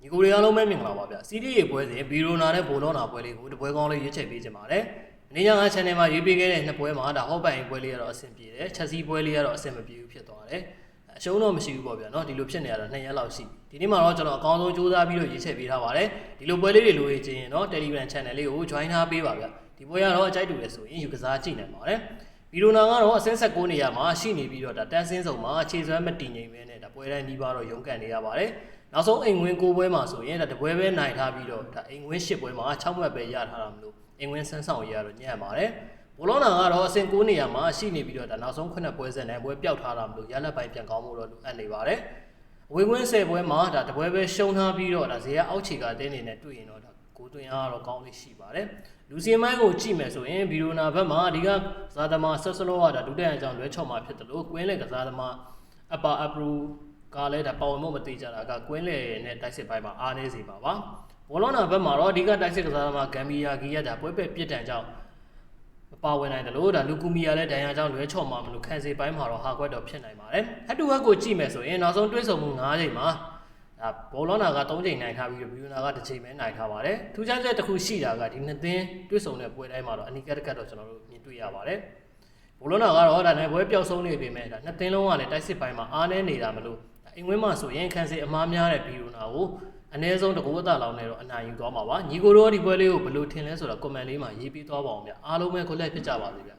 ညီကိုရီးယားလုံးပဲမြင်လာပါဗျစီးတီးရေပွဲစဉ်ဘီရိုနာနဲ့ဘိုလောနာပွဲလေးကိုတပွဲကောင်းလေးရွေးချယ်ပေးကြပါတယ်။အနေညာက channel မှာရေးပေးခဲ့တဲ့နှစ်ပွဲမှာဒါဟော့ပိုင်ပွဲလေးကတော့အဆင်ပြေတယ်ချက်စီးပွဲလေးကတော့အဆင်မပြေဘူးဖြစ်သွားတယ်။အရှုံးတော့မရှိဘူးပေါ့ဗျာနော်ဒီလိုဖြစ်နေရတော့2ရက်လောက်ရှိဒီနေ့မှာတော့ကျွန်တော်အကောင်းဆုံးစူးစမ်းပြီးတော့ရေးချယ်ပေးထားပါတယ်။ဒီလိုပွဲလေးတွေလိုရခြင်းရင်တော့ Telegram channel လေးကို join ထားပေးပါဗျ။ဒီပွဲကတော့အကြိုက်တူတယ်ဆိုရင်ယူကစားကြည့်နိုင်ပါတယ်။ဘီရိုနာကတော့အဆင့်16နေရာမှာရှိနေပြီးတော့ဒါတန်းစင်းစုံမှာခြေစွမ်းမတည်ငြိမ်ပဲနဲ့ဒါပွဲတိုင်းနှီးပါတော့ရုန်းကန်နေရပါတယ်။နောက်ဆုံးအိမ်ဝင်9ပွဲမှာဆိုရင်ဒါတပွဲပဲနိုင်ထားပြီးတော့ဒါအိမ်ဝင်10ပွဲမှာ6မှတ်ပဲရထားတာမလို့အိမ်ဝင်ဆန်းဆောင်ရတော့ညံ့ပါတယ်။ဘောလုံးနာကတော့အဆင့်9နေရာမှာရှိနေပြီးတော့ဒါနောက်ဆုံး9ပွဲဆက်နဲ့ပွဲပျောက်ထားတာမလို့ရလက်ပိုင်းပြန်ကောင်းမှုတော့လိုအပ်နေပါတယ်။ဝေခွင်း10ပွဲမှာဒါတပွဲပဲရှုံးထားပြီးတော့ဒါဇေယျအောက်ခြေကတင်းနေနဲ့တွေ့ရင်တော့ဒါကိုတွင်အားတော့ကောင်းလေးရှိပါတယ်။လူစီမိုင်းကိုကြည့်မယ်ဆိုရင်ဘီရိုနာဘက်မှာဒီကကစားသမားဆက်စလောကဒါဒုတိယအကြောင်းလွဲချော်မှာဖြစ်တယ်လို့ကွင်းလေကစားသမားအပါအပရူကလည်းဒါပါဝင်မှုမသိကြတာကကွင်းလေနဲ့တိုက်စစ်ပိုင်းမှာအားနေစီပါပါဘောလုံးနာဘက်မှာတော့ဒီကတိုက်စစ်ကစားသမားဂမ်ဘီယာဂီရဒါပွဲပဲပြစ်ဒဏ်ကြောင့်မပါဝင်နိုင်တယ်လို့ဒါလူကူမီယာလည်းဒဏ်ရာကြောင့်လွဲချော်မှာမလို့ခံစီပိုင်းမှာတော့ဟာကွက်တော့ဖြစ်နိုင်ပါတယ်ဟက်တူဟက်ကိုကြည့်မယ်ဆိုရင်နောက်ဆုံးတွဲဆုံမှု9ချိန်မှာဒါဘောလုံးနာက3ချိန်နိုင်ထားပြီးဘီယိုနာက1ချိန်ပဲနိုင်ထားပါတယ်ထူးခြားချက်တစ်ခုရှိတာကဒီနှစ်သင်းတွဲဆုံတဲ့ပွဲတိုင်းမှာတော့အနီကတ်တော့ကျွန်တော်တို့မြင်တွေ့ရပါတယ်ဘောလုံးနာကတော့ဒါနဲ့ပွဲပျောက်ဆုံးနေပြီမဲ့ဒါနှစ်သင်းလုံးကလည်းတိုက်စစ်ပိုင်းမှာအားနည်းနေတာမလို့အိမ်ဝင်းမှာဆိုရင်ခံစီအမားများတဲ့ဘီယိုနာကိုအနည်းဆုံးတကူအသားလောင်းနဲ့တော့အနိုင်ယူသွားမှာပါညီကိုတို့ဒီပွဲလေးကိုဘယ်လိုထင်လဲဆိုတော့ comment လေးမှာရေးပေးသွားပါအောင်ဗျအားလုံးပဲခုလက်ဖြစ်ကြပါစေဗျ